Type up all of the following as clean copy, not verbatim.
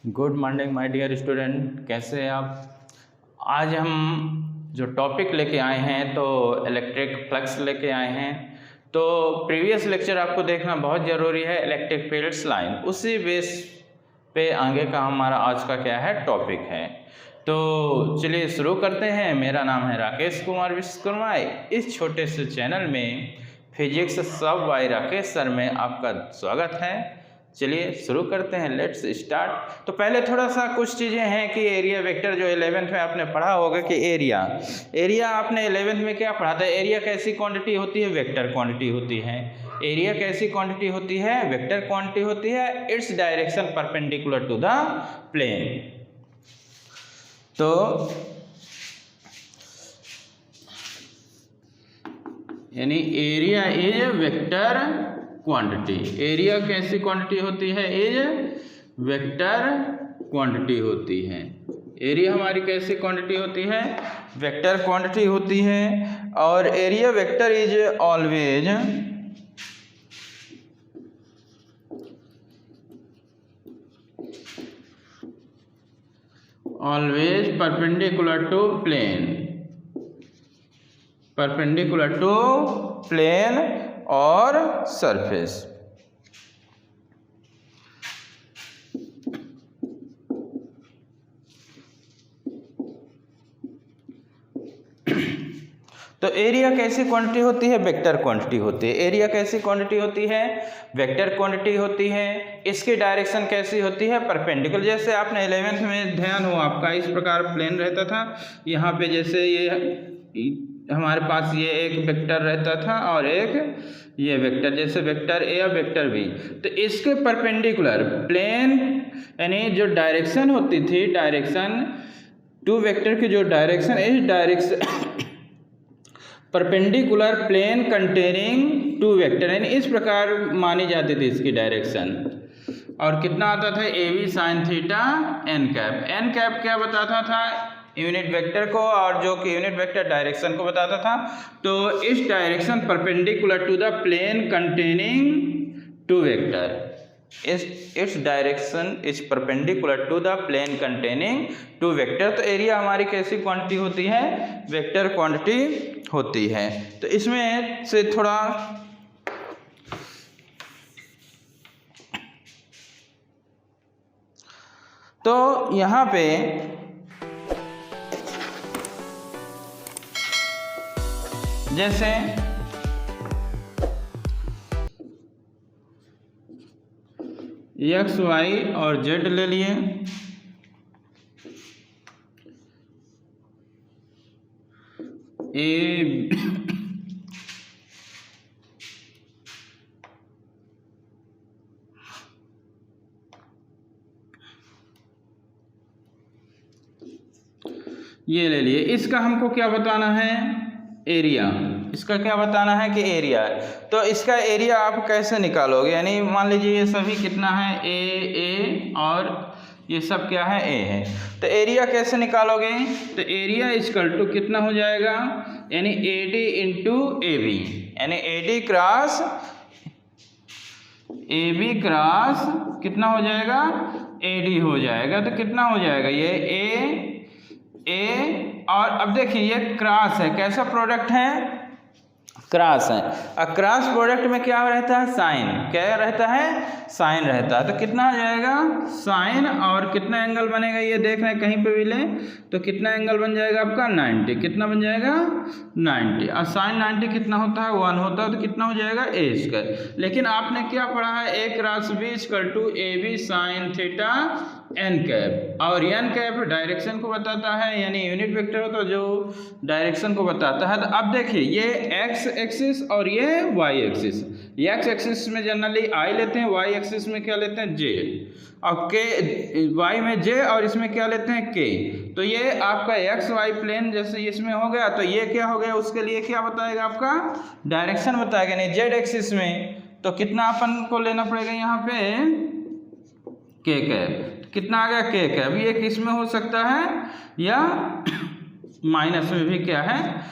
Good morning my dear student, कैसे हैं आप। आज हम जो टॉपिक लेके आए हैं तो इलेक्ट्रिक फ्लक्स लेके आए हैं। तो प्रीवियस लेक्चर आपको देखना बहुत ज़रूरी है, इलेक्ट्रिक फील्ड्स लाइन। उसी बेस पे आगे का हमारा आज का क्या है टॉपिक है। तो चलिए शुरू करते हैं। मेरा नाम है राकेश कुमार विश्वकर्मा। इस छोटे से चैनल में फिजिक्स सब बाय राकेश सर में आपका स्वागत है। चलिए शुरू करते हैं, लेट्स स्टार्ट। तो पहले थोड़ा सा कुछ चीज़ें हैं कि एरिया वेक्टर जो 11th में आपने पढ़ा होगा कि एरिया आपने 11th में क्या पढ़ा था। एरिया कैसी क्वांटिटी होती है, वेक्टर क्वांटिटी होती है। एरिया कैसी क्वांटिटी होती है, वेक्टर क्वांटिटी होती है। It's direction perpendicular to the plane. तो यानी area is vector quantity. Area कैसी क्वांटिटी होती है, इज वेक्टर क्वांटिटी होती है। एरिया हमारी कैसी क्वांटिटी होती है, वेक्टर क्वांटिटी होती है। और area vector is always perpendicular to plane और सरफेस। तो एरिया कैसी क्वांटिटी होती है, वेक्टर क्वांटिटी होती है। एरिया कैसी क्वांटिटी होती है, वेक्टर क्वांटिटी होती है। इसकी डायरेक्शन कैसी होती है, परपेंडिकुलर। जैसे आपने 11th में ध्यान हो आपका, इस प्रकार प्लेन रहता था। यहाँ पे जैसे ये हमारे पास ये एक वेक्टर रहता था और एक ये वेक्टर, जैसे वेक्टर ए और वेक्टर बी। तो इसके परपेंडिकुलर प्लेन यानी जो डायरेक्शन होती थी, डायरेक्शन टू वेक्टर की जो डायरेक्शन, इस direction perpendicular plane containing two vector, यानी इस प्रकार मानी जाती थी इसकी डायरेक्शन। और कितना आता था, A B sine theta N cap. N cap क्या बताता था, यूनिट वेक्टर को, और जो कि यूनिट वेक्टर डायरेक्शन को बताता था। तो इस direction perpendicular to the plane containing two vector, it's direction is perpendicular to the plane containing two vector. तो एरिया हमारी कैसी क्वांटिटी होती है, वेक्टर क्वांटिटी होती है। तो इसमें से थोड़ा तो यहाँ पे जैसे एक्स वाई और जेड ले लिए। ए ये ले लिए। इसका हमको क्या बताना है, एरिया। इसका क्या बताना है कि एरिया। तो इसका एरिया आप कैसे निकालोगे, यानी मान लीजिए ये सभी कितना है, ए और ये सब क्या है, ए है। तो एरिया कैसे निकालोगे, तो एरिया इक्वल टू कितना हो जाएगा, यानी A D into A B, यानी A D cross A B cross कितना हो जाएगा, ए डी हो जाएगा। तो कितना हो जाएगा, ये ए और अब देखिए ये क्रॉस है, कैसा प्रोडक्ट है, क्रॉस है। और क्रॉस प्रोडक्ट में क्या रहता है, साइन। क्या रहता है, साइन रहता है। तो कितना आ जाएगा, साइन और कितना एंगल बनेगा, ये देख रहे हैं कहीं पे भी ले तो कितना एंगल बन जाएगा आपका, 90। कितना बन जाएगा, 90। और साइन 90 कितना होता है, 1 होता है। तो कितना हो जाएगा, ए स्क्वायर। लेकिन आपने क्या पढ़ा है, A cross B equal to A B sine theta N cap. और एन कैप डायरेक्शन को बताता है, यानी यूनिट वेक्टर हो तो जो डायरेक्शन को बताता है। तो अब देखिए ये एक्स एक्सिस और ये वाई एक्सिस। एक्स एक्सिस में जनरली आई लेते हैं, वाई एक्सिस में क्या लेते हैं, जे, और के वाई में जे, और इसमें क्या लेते हैं, के। तो ये आपका एक्स वाई प्लेन जैसे इसमें हो गया। तो ये क्या हो गया, उसके लिए क्या बताएगा, आपका डायरेक्शन बताएगा। नहीं जेड एक्सिस में तो कितना अपन को लेना पड़ेगा यहाँ पे, के कैप। कितना आ गया, के कैप। ये किस में हो सकता है, या माइनस में भी क्या है,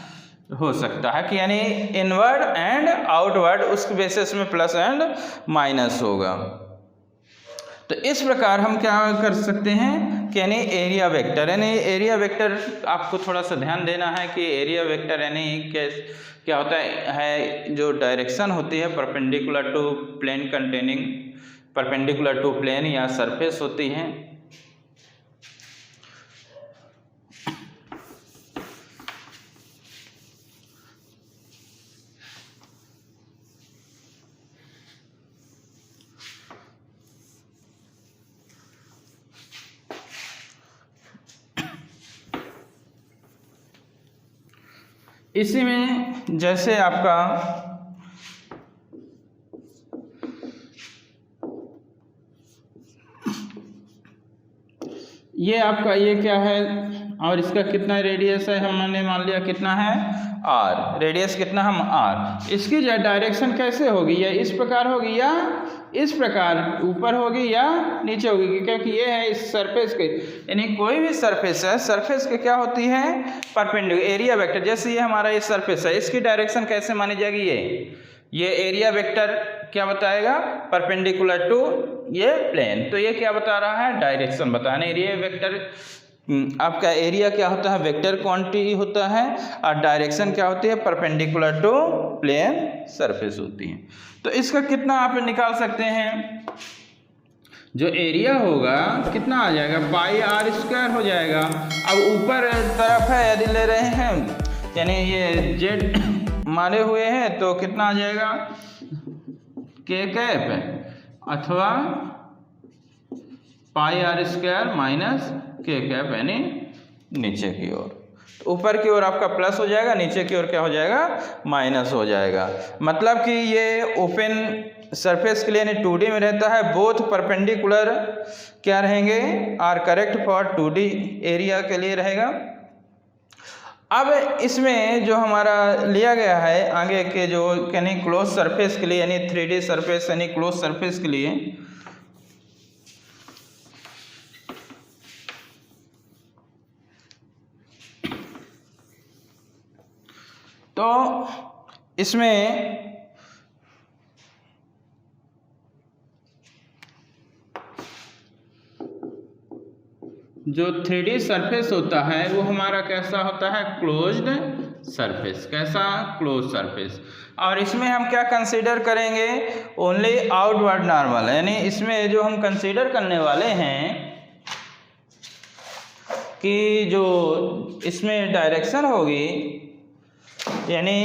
हो सकता है कि यानी इनवर्ड एंड आउटवर्ड, उस बेसिस में प्लस एंड माइनस होगा। तो इस प्रकार हम क्या कर सकते हैं कि यानी एरिया वेक्टर, यानी एरिया वेक्टर आपको थोड़ा सा ध्यान देना है कि एरिया वेक्टर यानी क्या होता है जो डायरेक्शन होती है perpendicular to plane containing, perpendicular to plane या सरफेस होती है। इसी में जैसे आपका ये आपका ये क्या है और इसका कितना रेडियस है, हमने मान लिया कितना है r, रेडियस कितना हम r। इसकी जो डायरेक्शन कैसे होगी, या इस प्रकार होगी या इस प्रकार ऊपर होगी या नीचे होगी, क्योंकि ये है इस सरफेस के, यानी कोई भी सरफेस है, सरफेस के क्या होती है परपेंडिकुलर एरिया वेक्टर। जैसे ये हमारा ये सरफेस है, इसकी डायरेक्शन कैसे मानी जाएगी, ये एरिया वेक्टर क्या बताएगा परपेंडिकुलर टू ये प्लेन। तो ये क्या बता रहा है डायरेक्शन बताने। एरिया वेक्टर आपका एरिया क्या होता है वेक्टर क्वांटिटी होता है और डायरेक्शन क्या होती है परपेंडिकुलर टू प्लेन सरफेस होती है। तो इसका कितना आप निकाल सकते हैं, जो एरिया होगा कितना आ जाएगा पाई आर स्क्वायर हो जाएगा। अब ऊपर तरफ है यदि ले रहे हैं यानी ये जेड माने हुए हैं तो कितना आ जाएगा के कैप अथवा पाई आर स्क्वायर माइनस के कैप यानी नीचे की ओर। तो ऊपर की ओर आपका प्लस हो जाएगा, नीचे की ओर क्या हो जाएगा माइनस हो जाएगा। मतलब कि ये ओपन सरफेस के लिए यानी 2D में रहता है, बोथ परपेंडिकुलर क्या रहेंगे are correct for 2D area के लिए रहेगा। अब इसमें जो हमारा लिया गया है आगे के जो यानी क्लोज सरफेस के लिए यानी 3D सरफेस यानी क्लोज सरफेस के लिए, तो इसमें जो 3D सरफेस होता है वो हमारा कैसा होता है क्लोज्ड सरफेस। कैसा क्लोज सरफेस। और इसमें हम क्या कंसीडर करेंगे ओनली आउटवर्ड नॉर्मल, यानी इसमें जो हम कंसीडर करने वाले हैं कि जो इसमें डायरेक्शन होगी यानी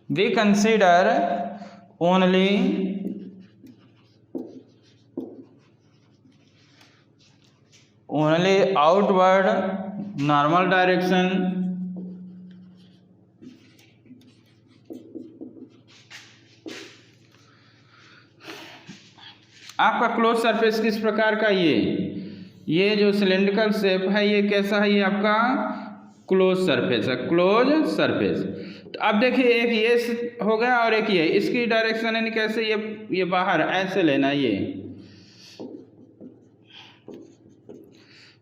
we consider only outward normal direction आपका क्लोज सरफेस किस प्रकार का, ये जो सिलेंड्रिकल शेप है ये कैसा है, ये आपका क्लोज सरफेस है, क्लोज सरफेस। तो अब देखिए एक ये हो गया और एक ये, इसकी डायरेक्शन यानी कैसे ये बाहर ऐसे लेना,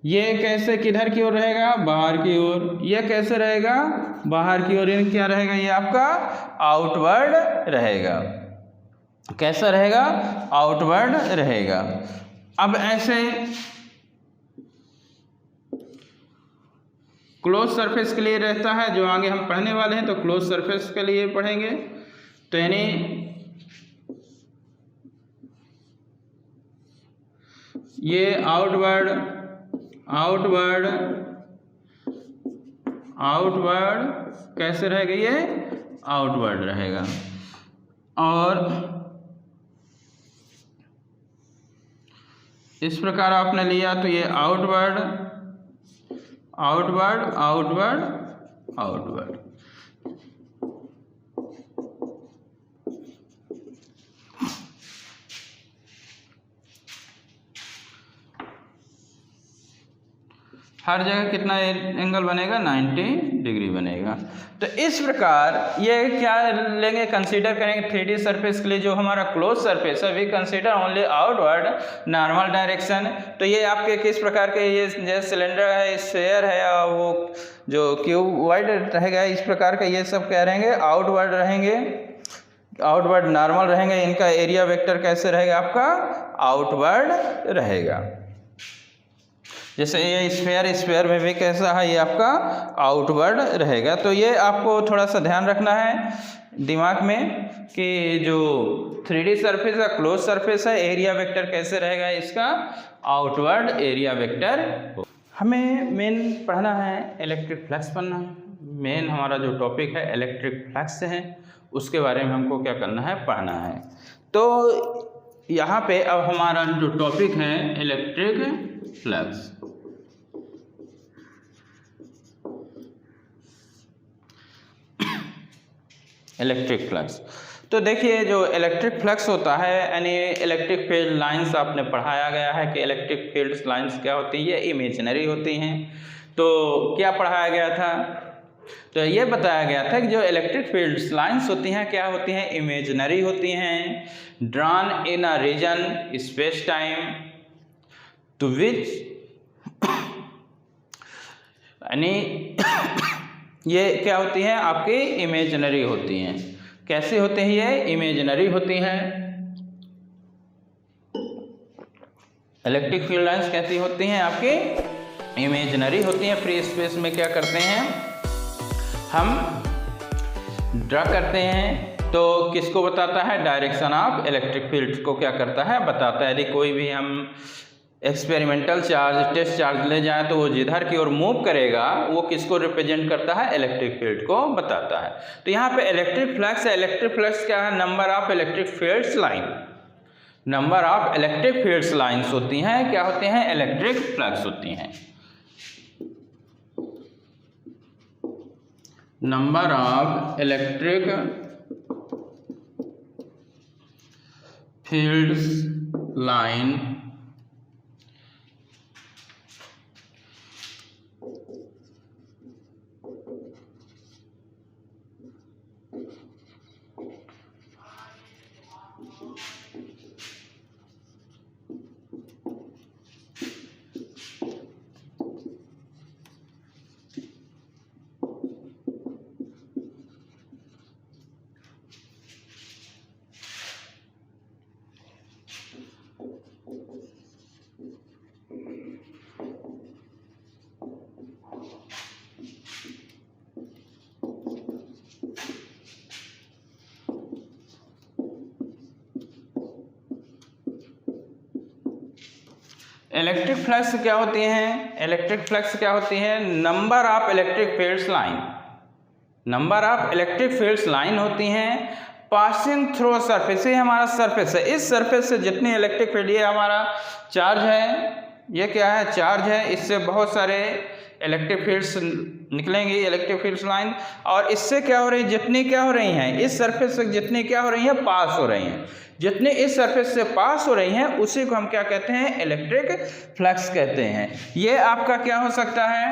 ये कैसे किधर की ओर रहेगा बाहर की ओर, ये कैसे रहेगा बाहर की ओर, क्या रहेगा ये आपका आउटवर्ड रहेगा। कैसा रहेगा आउटवर्ड रहेगा। अब ऐसे क्लोज सरफेस के लिए रहता है जो आगे हम पढ़ने वाले हैं, तो क्लोज सरफेस के लिए पढ़ेंगे। तो यानी ये आउटवर्ड कैसे रहेगा, ये आउटवर्ड रहेगा। और इस प्रकार आपने लिया तो ये आउटवर्ड। हर जगह कितना एंगल बनेगा 90 डिग्री बनेगा। तो इस प्रकार ये क्या लेंगे कंसीडर करेंगे 3D सरफेस के लिए जो हमारा क्लोज सरफेस है, we consider only outward normal direction. तो ये आपके किस प्रकार के ये जैसे सिलेंडर है, स्फीयर है या वो जो क्यूबॉइड रहेगा इस प्रकार का, ये सब क्या रहेंगे आउटवर्ड रहेंगे। आउटवर्ड नॉर्मल रहेंगे, इनका एरिया वेक्टर कैसे रहेगा आपका, आउटवर्ड रहेगा। जैसे ये स्फीयर में भी कैसा है, ये आपका आउटवर्ड रहेगा। तो ये आपको थोड़ा सा ध्यान रखना है दिमाग में कि जो 3D सरफेस है, क्लोज सरफेस है, एरिया वेक्टर कैसे रहेगा इसका, आउटवर्ड एरिया वेक्टर। हमें मेन पढ़ना है, इलेक्ट्रिक फ्लक्स पढ़ना है। मेन हमारा जो टॉपिक है इलेक्ट्रिक फ्लक्स है, उसके बारे में हमको क्या करना है, पढ़ना है। तो यहाँ पे अब हमारा जो टॉपिक है इलेक्ट्रिक फ्लक्स। इलेक्ट्रिक फ्लक्स, तो देखिए जो इलेक्ट्रिक फ्लक्स होता है यानी इलेक्ट्रिक फील्ड लाइंस आपने पढ़ाया गया है कि इलेक्ट्रिक फील्ड लाइंस क्या होती है, इमेजिनरी होती हैं। तो क्या पढ़ाया गया था, तो ये बताया गया था कि जो इलेक्ट्रिक फील्ड लाइंस होती हैं क्या होती हैं, इमेजिनरी होती हैं, drawn in a region space time to which, यानी ये क्या होती हैं आपकी, इमेजिनरी होती हैं। कैसे होते हैं ये, इमेजिनरी होती हैं। इलेक्ट्रिक फील्ड लाइंस कैसी होती हैं आपकी, इमेजिनरी होती हैं। फ्री स्पेस में क्या करते हैं हम, ड्रा करते हैं। तो किसको बताता है, डायरेक्शन ऑफ इलेक्ट्रिक फील्ड को क्या करता है, बताता है। यदि कोई भी हम एक्सपेरिमेंटल चार्ज, टेस्ट चार्ज ले जाएं तो वो जिधर की ओर मूव करेगा वो किसको रिप्रेजेंट करता है, इलेक्ट्रिक फील्ड को बताता है। तो यहाँ पे इलेक्ट्रिक फ्लक्स है, इलेक्ट्रिक फ्लक्स क्या है, number of electric fields line, number of electric fields lines होती हैं, क्या होते हैं, इलेक्ट्रिक फ्लक्स होती हैं। Number of electric fields line electric flux क्या होती हैं, इलेक्ट्रिक फ्लक्स क्या होती है, number of electric fields line, number of electric fields line होती हैं पासिंग थ्रू सरफेस। ये हमारा सरफेस है, इस सरफेस से जितनी इलेक्ट्रिक फील्ड, ये हमारा चार्ज है, ये क्या है, चार्ज है, इससे बहुत सारे इलेक्ट्रिक फील्ड्स निकलेंगी, इलेक्ट्रिक फील्ड्स लाइन। और इससे क्या हो रही है, जितनी क्या हो रही हैं, इस सरफेस से जितनी क्या हो रही हैं, पास हो रही हैं, जितनी इस सरफेस से पास हो रही हैं उसी को हम क्या कहते हैं, इलेक्ट्रिक फ्लक्स कहते हैं। ये आपका क्या हो सकता है,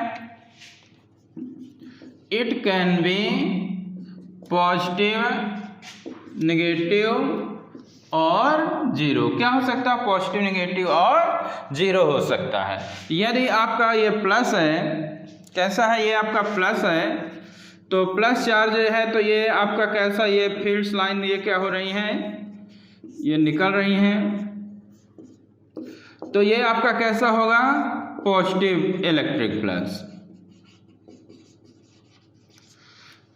it can be positive, negative और जीरो। क्या हो सकता है, पॉजिटिव, नेगेटिव और जीरो हो सकता है। यदि आपका ये प्लस है, कैसा है, ये आपका प्लस है, तो प्लस चार्ज है, तो ये आपका कैसा, ये फील्ड्स लाइन ये क्या हो रही हैं, ये निकल रही हैं, तो ये आपका कैसा होगा, पॉजिटिव इलेक्ट्रिक फ्लक्स।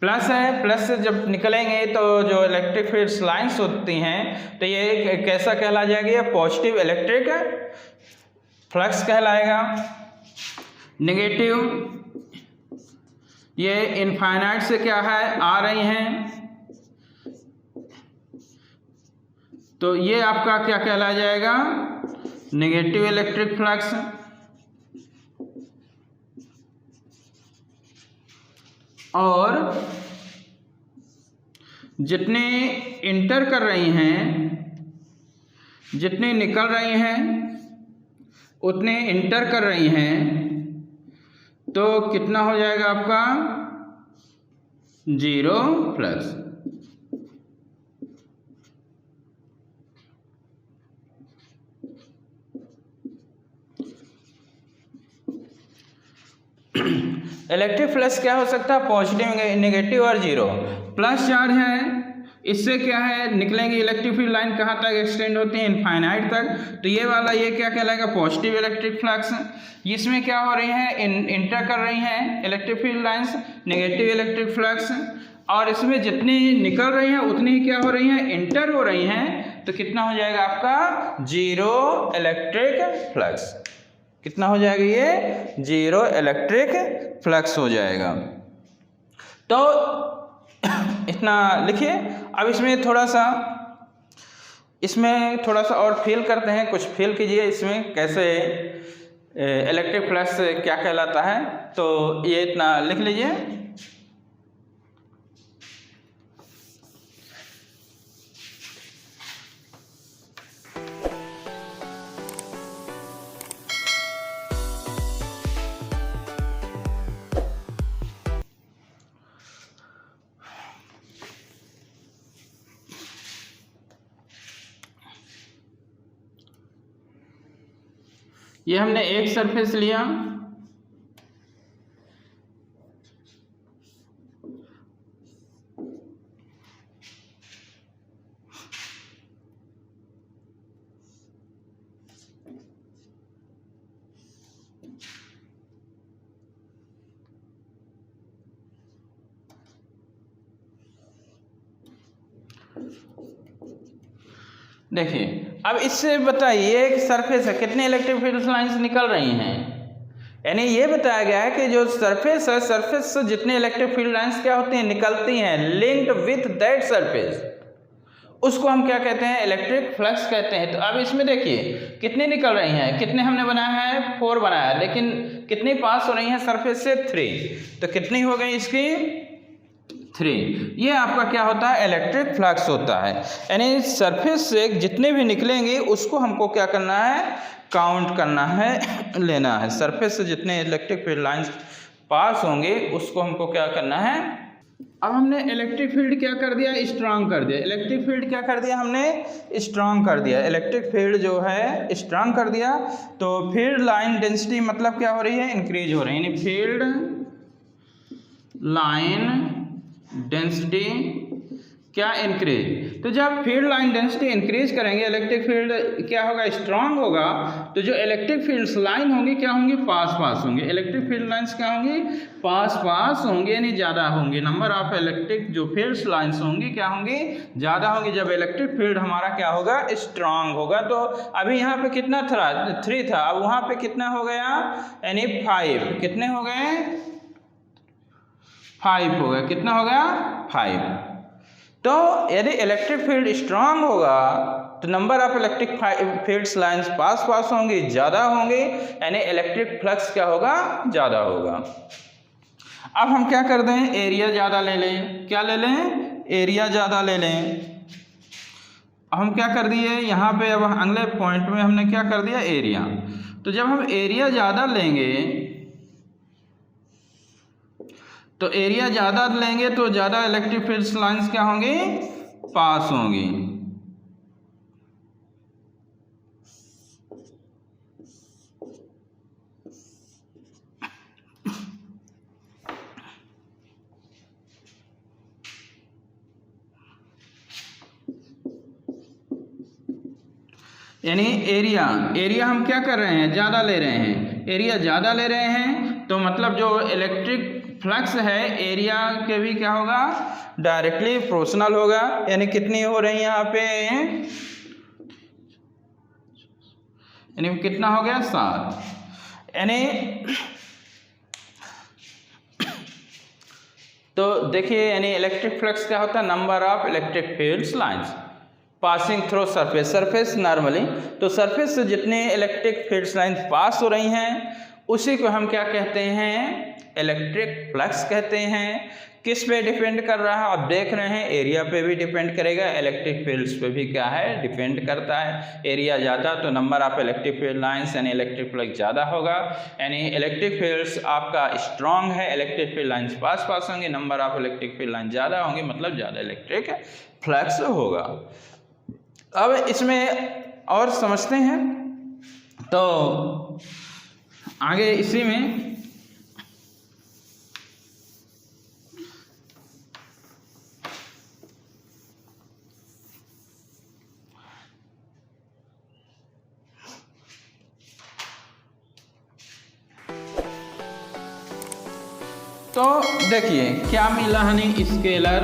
प्लस है, प्लस से जब निकलेंगे तो जो इलेक्ट्रिक फील्ड्स लाइंस होती हैं तो ये कैसा कहला जाएगा, ये पॉजिटिव इलेक्ट्रिक फ्लक्स कहलाएगा। नेगेटिव, ये इनफाइनाइट से क्या है, आ रही हैं, तो ये आपका क्या कहला जाएगा, नेगेटिव इलेक्ट्रिक फ्लक्स। और जितने इंटर कर रही हैं, जितने निकल रही हैं उतने इंटर कर रही हैं, तो कितना हो जाएगा आपका, जीरो फ्लक्स। इलेक्ट्रिक फ्लक्स क्या हो सकता है, पॉजिटिव, नेगेटिव और जीरो। प्लस चार्ज है इससे क्या है निकलेंगे इलेक्ट्रिक फील्ड लाइन कहाँ तक एक्सटेंड होती है, इनफाइनाइट तक। तो ये वाला ये क्या कहलाएगा, पॉजिटिव इलेक्ट्रिक फ्लक्स। इसमें क्या हो रही है, इंटर कर रही हैं electric field lines, negative electric flux. और इसमें जितनी निकल रही हैं उतनी क्या हो रही हैं, इंटर हो रही हैं। तो कितना हो जाएगा आपका, जीरो इलेक्ट्रिक फ्लक्स। कितना हो जाएगा ये, जीरो इलेक्ट्रिक फ्लक्स हो जाएगा। तो इतना लिखिए। अब इसमें थोड़ा सा और फिल करते हैं, कुछ फिल कीजिए इसमें कैसे इलेक्ट्रिक फ्लक्स क्या कहलाता है। तो ये इतना लिख लीजिए। ये हमने एक सरफेस लिया, देखिए। अब इससे बताइए एक सरफेस है, कितने इलेक्ट्रिक फील्ड लाइंस निकल रही हैं। यानी ये बताया गया है कि जो सरफेस है, सरफेस से जितने इलेक्ट्रिक फील्ड लाइंस क्या होती हैं, निकलती हैं, लिंक्ड विथ दैट सरफेस, उसको हम क्या कहते हैं, इलेक्ट्रिक फ्लक्स कहते हैं। तो अब इसमें देखिए कितनी निकल रही हैं, कितने हमने बनाया है, 4 बनाया है, लेकिन कितनी पास हो रही हैं सरफेस से, 3। तो कितनी हो गई इसकी, 3। ये आपका क्या होता है, इलेक्ट्रिक फ्लक्स होता है। यानी सरफेस से जितने भी निकलेंगे उसको हमको क्या करना है, काउंट करना है, लेना है। सरफेस से जितने इलेक्ट्रिक फील्ड लाइंस पास होंगे उसको हमको क्या करना है। अब हमने इलेक्ट्रिक फील्ड क्या कर दिया, स्ट्रांग कर दिया। इलेक्ट्रिक फील्ड क्या कर दिया हमने, स्ट्रांग कर दिया। इलेक्ट्रिक फील्ड जो है स्ट्रांग कर दिया। तो फील्ड लाइन डेंसिटी मतलब क्या हो रही है, इंक्रीज हो रही है। यानी फील्ड लाइन डेंसिटी क्या, इंक्रीज। तो जब फील्ड लाइन डेंसिटी इंक्रीज करेंगे, इलेक्ट्रिक फील्ड क्या होगा, स्ट्रांग होगा। तो जो इलेक्ट्रिक फील्ड्स लाइन होंगी क्या होंगी, पास पास होंगी। इलेक्ट्रिक फील्ड लाइंस क्या होंगी, पास पास होंगे, यानी ज़्यादा होंगी। नंबर ऑफ इलेक्ट्रिक जो फील्ड्स लाइंस होंगी क्या होंगी, ज़्यादा होंगी। जब इलेक्ट्रिक फील्ड हमारा क्या होगा, स्ट्रांग होगा। तो अभी यहाँ पे कितना था, 3 था, अब वहाँ पे कितना हो गया, यानी 5। कितने हो गए, 5 हो गया। कितना हो गया, 5। तो यदि इलेक्ट्रिक फील्ड स्ट्रांग होगा तो number of electric fields lines पास पास होंगी, ज़्यादा होंगे, यानी इलेक्ट्रिक फ्लक्स क्या होगा, ज़्यादा होगा। अब हम क्या कर दें, एरिया ज़्यादा ले लें। क्या ले लें, एरिया ज़्यादा ले लें। हम क्या कर दिए यहाँ पे, अब अगले पॉइंट में हमने क्या कर दिया, एरिया। तो जब हम एरिया ज़्यादा लेंगे, तो एरिया ज़्यादा लेंगे तो ज़्यादा इलेक्ट्रिक फील्ड लाइंस क्या होंगी, पास होंगी। यानी एरिया हम क्या कर रहे हैं, ज़्यादा ले रहे हैं। एरिया ज़्यादा ले रहे हैं तो मतलब जो इलेक्ट्रिक फ्लक्स है एरिया के भी क्या होगा, डायरेक्टली प्रोपोर्शनल होगा। यानी कितनी हो रही है यहाँ पे, यानी कितना हो गया, 7। यानी तो देखिए, यानी इलेक्ट्रिक फ्लक्स क्या होता है, number of electric fields lines passing through surface normally. तो सरफेस से जितने इलेक्ट्रिक फील्ड्स लाइंस पास हो रही हैं उसी को हम क्या कहते हैं, इलेक्ट्रिक फ्लक्स कहते हैं। किस पे डिपेंड कर रहा है, आप देख रहे हैं, एरिया पे भी डिपेंड करेगा, इलेक्ट्रिक फील्ड्स पे भी क्या है, डिपेंड करता है। एरिया ज़्यादा तो number of electric field lines यानी इलेक्ट्रिक फ्लक्स ज़्यादा होगा। यानी इलेक्ट्रिक फील्ड्स आपका स्ट्रॉन्ग है, इलेक्ट्रिक फील्ड लाइंस पास पास होंगे, number of electric field line ज़्यादा होंगे, मतलब ज़्यादा इलेक्ट्रिक फ्लक्स होगा। अब इसमें और समझते हैं, तो आगे इसी में तो देखिए क्या मिला हमें, स्केलर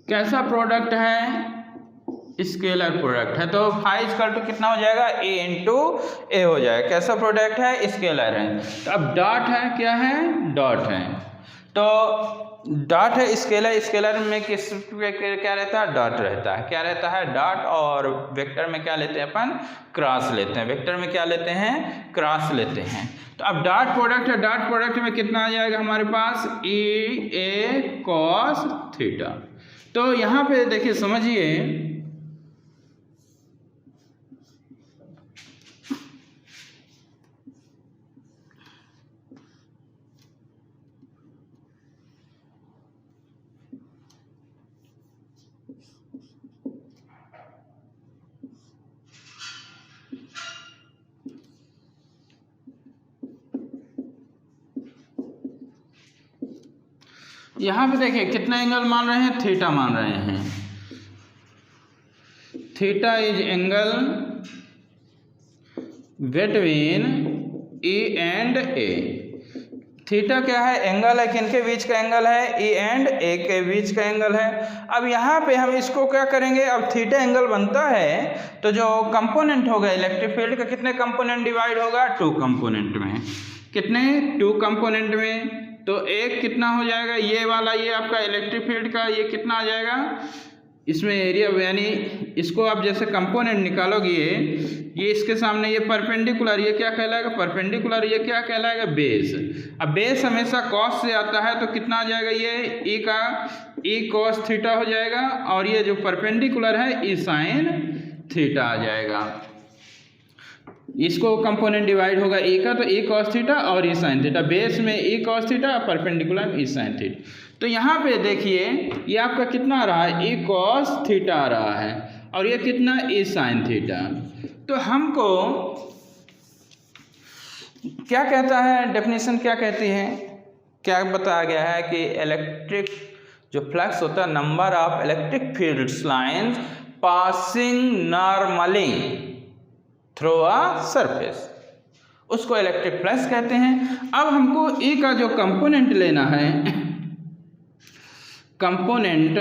कैसा प्रोडक्ट है, स्केलर प्रोडक्ट है। तो फाइव इक्वल टू कितना हो जाएगा, ए इंटू ए हो जाएगा। कैसा प्रोडक्ट है, स्केलर है। तो अब डॉट है, क्या है, डॉट है। तो डॉट है स्केलर, स्केलर में किस क्या रहता है, डॉट रहता है। क्या रहता है, डॉट। और वेक्टर में क्या लेते हैं अपन, क्रॉस लेते हैं। वेक्टर में क्या लेते हैं, क्रॉस लेते हैं। तो अब डॉट प्रोडक्ट है, डॉट प्रोडक्ट में कितना आ जाएगा हमारे पास, ई ए कॉस थीटा। तो यहाँ पे देखिए समझिए, यहाँ पे देखिए कितना एंगल मान रहे हैं, थीटा मान रहे हैं। Theta is angle between E and A. Theta क्या है, एंगल है, किनके बीच का एंगल है, ई एंड ए के बीच का एंगल है। अब यहाँ पे हम इसको क्या करेंगे, अब थीटा एंगल बनता है तो जो कंपोनेंट होगा इलेक्ट्रिक फील्ड का, कितने कंपोनेंट डिवाइड होगा, 2 कंपोनेंट में। कितने, 2 कंपोनेंट में। तो एक कितना हो जाएगा, ये वाला, ये आपका इलेक्ट्रिक फील्ड का ये कितना आ जाएगा, इसमें एरिया, यानी इसको आप जैसे कंपोनेंट निकालोगे, ये इसके सामने ये परपेंडिकुलर, ये क्या कहलाएगा, परपेंडिकुलर, ये क्या कहलाएगा, बेस। अब बेस हमेशा कॉस से आता है, तो कितना आ जाएगा, ये ई का ई कॉस थीटा हो जाएगा, और ये जो परपेंडिकुलर है ई साइन थीटा आ जाएगा। इसको कंपोनेंट डिवाइड होगा ए का, तो ए कॉस थीटा और ई साइन थीटा। बेस में ए कॉस थीटा, परपेंडिकुलर ई साइन थीटा। तो यहाँ पे देखिए ये आपका कितना आ रहा है, ए कॉस थीटा आ रहा है, और ये कितना, ए साइन थीटा। तो हमको क्या कहता है, डेफिनेशन क्या कहती है, क्या बताया गया है कि इलेक्ट्रिक जो फ्लक्स होता है, number of electric fields lines passing normally through a surface, उसको इलेक्ट्रिक फ्लक्स कहते हैं। अब हमको ई का जो कंपोनेंट लेना है, कंपोनेंट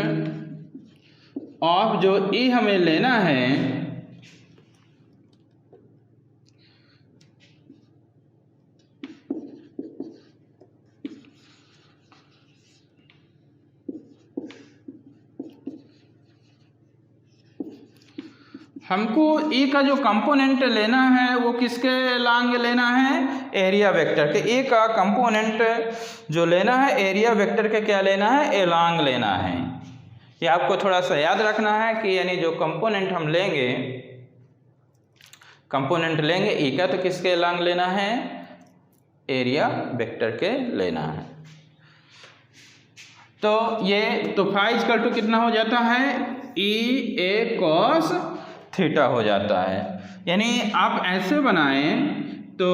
ऑफ जो ई हमें लेना है, हमको ए का जो कंपोनेंट लेना है वो किसके अलोंग लेना है, एरिया वेक्टर के। ए का कंपोनेंट जो लेना है एरिया वेक्टर के क्या लेना है, अलोंग लेना है। ये आपको थोड़ा सा याद रखना है कि यानी जो कंपोनेंट हम लेंगे, कंपोनेंट लेंगे ए का, तो किसके अलोंग लेना है, एरिया वेक्टर के लेना है। तो ये तो फाइव इक्वल टू कितना हो जाता है, ई ए कॉस थीटा हो जाता है। यानी आप ऐसे बनाएं तो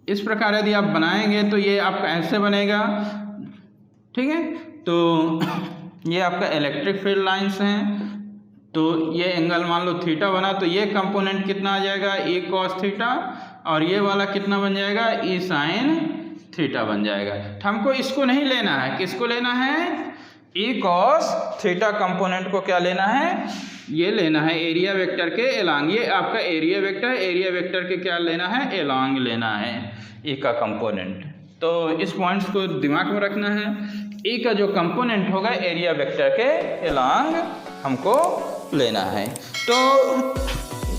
इस प्रकार यदि आप बनाएंगे तो ये आपका ऐसे बनेगा, ठीक है। तो ये आपका इलेक्ट्रिक फील्ड लाइंस हैं, तो ये एंगल मान लो थीटा बना, तो ये कंपोनेंट कितना आ जाएगा, ए कॉस थीटा, और ये वाला कितना बन जाएगा, ई साइन थीटा बन जाएगा। तो हमको इसको नहीं लेना है, किसको लेना है, ई कॉस थीटा कंपोनेंट को क्या लेना है, ये लेना है एरिया वेक्टर के अलोंग। ये आपका एरिया वेक्टर, एरिया वेक्टर के क्या लेना है, अलोंग लेना है ई का कंपोनेंट। तो इस पॉइंट्स को दिमाग में रखना है, ई का जो कंपोनेंट होगा एरिया वेक्टर के अलोंग हमको लेना है। तो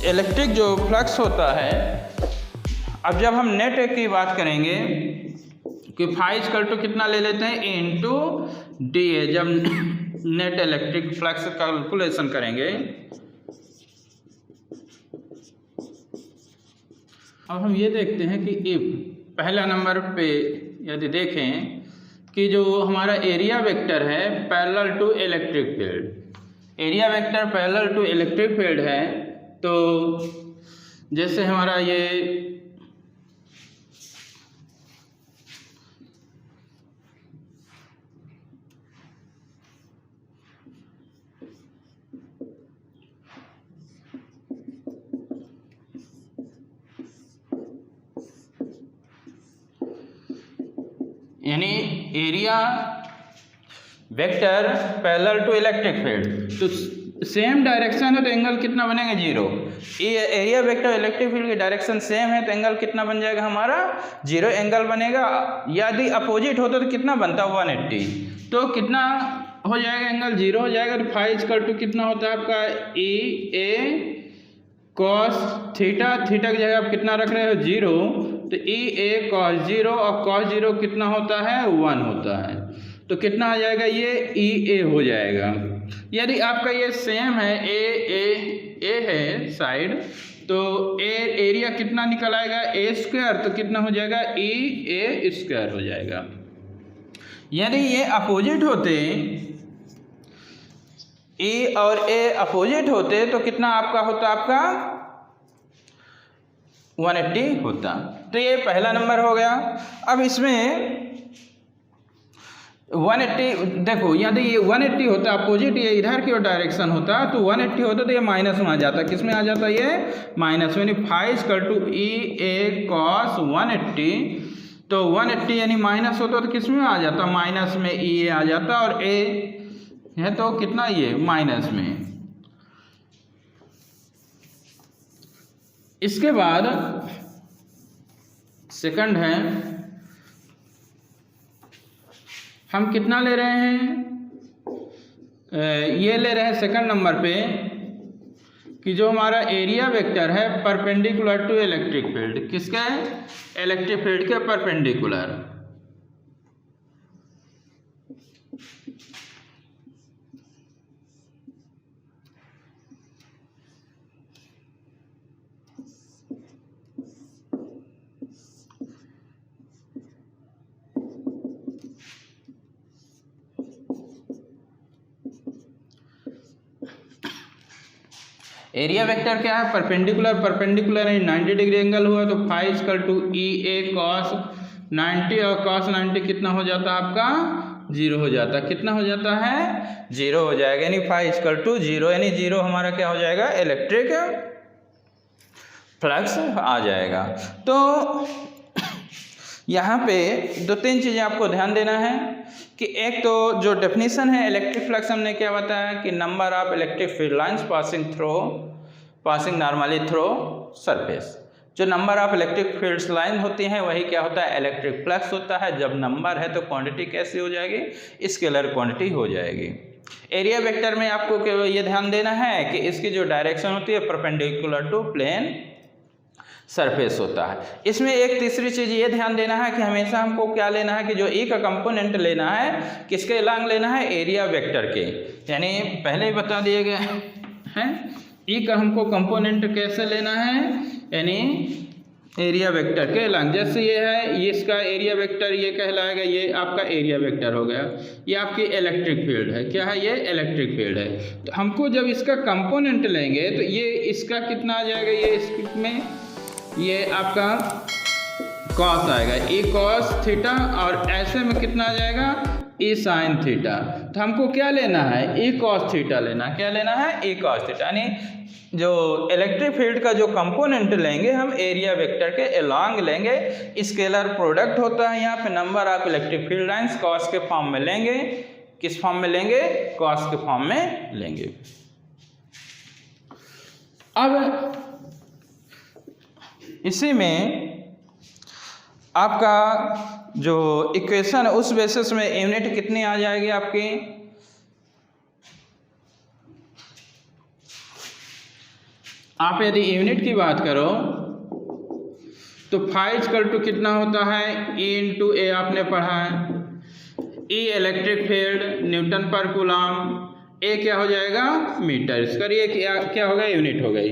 इलेक्ट्रिक जो फ्लक्स होता है, अब जब हम नेट की बात करेंगे कि फाइव इक्वल टू कितना ले लेते हैं, ए इंटू डी ए, जब नेट इलेक्ट्रिक फ्लक्स कैलकुलेशन करेंगे। अब हम ये देखते हैं कि इफ पहला नंबर पे यदि देखें कि जो हमारा एरिया वेक्टर है parallel to electric field, area vector parallel to electric field है, तो जैसे हमारा ये यानी area vector parallel to electric field, तो सेम डायरेक्शन है तो एंगल कितना बनेगा 0। ये एरिया वेक्टर इलेक्ट्रिक फील्ड की डायरेक्शन सेम है तो एंगल कितना बन जाएगा हमारा 0 एंगल बनेगा। यदि अपोजिट होता तो कितना बनता 180, तो कितना हो जाएगा एंगल 0 हो जाएगा। तो फाई इक्वल टू कितना होता है आपका ई ए कॉस थीटा, थीटा की जगह आप कितना रख रहे हो 0, तो ई ए कॉस 0 और कॉस 0 कितना होता है 1 होता है, तो कितना आ जाएगा ये ई ए हो जाएगा। यदि आपका ये सेम है ए है साइड, तो एरिया कितना निकल आएगा ए स्क्वायर, तो कितना हो जाएगा ई ए स्क्वायर हो जाएगा। यदि ये अपोजिट होते ए और ए अपोजिट होते तो कितना आपका होता आपका 180 होता। तो ये पहला नंबर हो गया। अब इसमें 180 देखो, यदि ये 180 होता अपोजिट, ये इधर की ओर डायरेक्शन होता तो 180 होता तो ये माइनस में आ जाता। किस में आ जाता ये माइनस में, यानी phi equal to E A cos 180, तो 180 यानी माइनस होता तो किस में आ जाता माइनस में ई ए आ जाता, और ए है तो कितना ये माइनस में। इसके बाद सेकंड है, हम कितना ले रहे हैं, ये ले रहे हैं सेकंड नंबर पे कि जो हमारा एरिया वेक्टर है परपेंडिकुलर टू इलेक्ट्रिक फील्ड, किसका है इलेक्ट्रिक फील्ड के परपेंडिकुलर। एरिया वेक्टर क्या है परपेंडिकुलर, परपेंडिकुलर है 90 डिग्री एंगल हुआ तो phi equal to E A cos 90, और कॉस 90 कितना हो जाता है आपका 0 हो जाता है। कितना हो जाता है 0 हो जाएगा, यानी फाई इक्वल टू 0, यानी 0 हमारा क्या हो जाएगा इलेक्ट्रिक फ्लक्स आ जाएगा। तो यहाँ पे 2-3 चीज़ें आपको ध्यान देना है कि एक तो जो डेफिनेशन है इलेक्ट्रिक फ्लक्स हमने क्या बताया कि number of electric field lines passing normally through surface. जो number of electric fields line होती हैं वही क्या होता है इलेक्ट्रिक फ्लक्स होता है। जब नंबर है तो क्वांटिटी कैसी हो जाएगी स्केलर क्वांटिटी हो जाएगी। एरिया वेक्टर में आपको ये ध्यान देना है कि इसकी जो डायरेक्शन होती है परपेंडिकुलर टू प्लेन सरफेस होता है। इसमें एक तीसरी चीज़ ये ध्यान देना है कि हमेशा हमको क्या लेना है कि जो ई का कंपोनेंट लेना है किसके अलोंग लेना है एरिया वेक्टर के, यानी पहले ही बता दिए गए हैं ई का हमको कंपोनेंट कैसे लेना है, यानी एरिया वेक्टर के अलोंग। जैसे ये है ये इसका एरिया वेक्टर ये कहलाएगा, ये आपका एरिया वेक्टर हो गया, ये आपकी इलेक्ट्रिक फील्ड है। क्या है ये इलेक्ट्रिक फील्ड है। तो हमको जब इसका कंपोनेंट लेंगे तो ये इसका कितना आ जाएगा, ये इसमें ये आपका कॉस आएगा ए कॉस थीटा, और ऐसे में कितना आ जाएगा ए साइन थीटा। तो हमको क्या लेना है ए कॉस थीटा लेना, क्या लेना है ए कॉस थीटा, यानी जो इलेक्ट्रिक फील्ड का जो कंपोनेंट लेंगे हम एरिया वेक्टर के अलोंग लेंगे। स्केलर प्रोडक्ट होता है यहाँ पे number of electric field lines cos के फॉर्म में लेंगे। किस फॉर्म में लेंगे कॉस के फॉर्म में लेंगे। अब इसी में आपका जो इक्वेशन है उस बेसिस में यूनिट कितनी आ जाएगी आपकी, आप यदि यूनिट की बात करो तो फाई इक्वल टू कितना होता है ई इंटू ए आपने पढ़ा है। ई इलेक्ट्रिक फील्ड न्यूटन पर कूलम, ए क्या हो जाएगा मीटर, इसका ये क्या होगा यूनिट हो गई।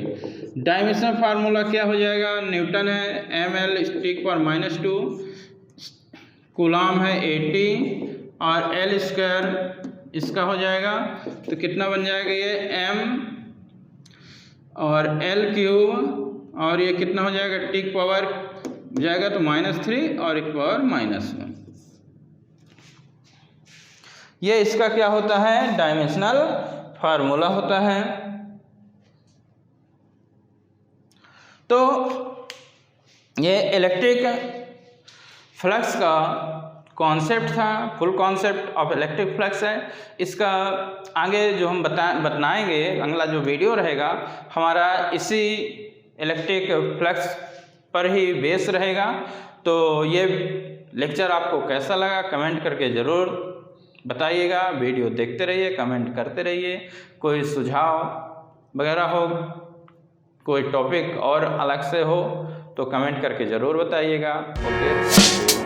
डायमेंशनल फार्मूला क्या हो जाएगा न्यूटन है ml स्टिक पर -2, कूलम है 80 और L स्क्वायर इसका हो जाएगा तो कितना बन जाएगा ये m और l क्यूब और ये कितना हो जाएगा t की पावर जाएगा तो -3 और 1 पावर -1। ये इसका क्या होता है डायमेंशनल फार्मूला होता है। तो ये इलेक्ट्रिक फ्लक्स का कॉन्सेप्ट था, full concept of electric flux है। इसका आगे जो हम बताएंगे अगला जो वीडियो रहेगा हमारा इसी इलेक्ट्रिक फ्लक्स पर ही बेस रहेगा। तो ये लेक्चर आपको कैसा लगा कमेंट करके ज़रूर बताइएगा। वीडियो देखते रहिए, कमेंट करते रहिए। कोई सुझाव वगैरह हो, कोई टॉपिक और अलग से हो तो कमेंट करके ज़रूर बताइएगा। ओके।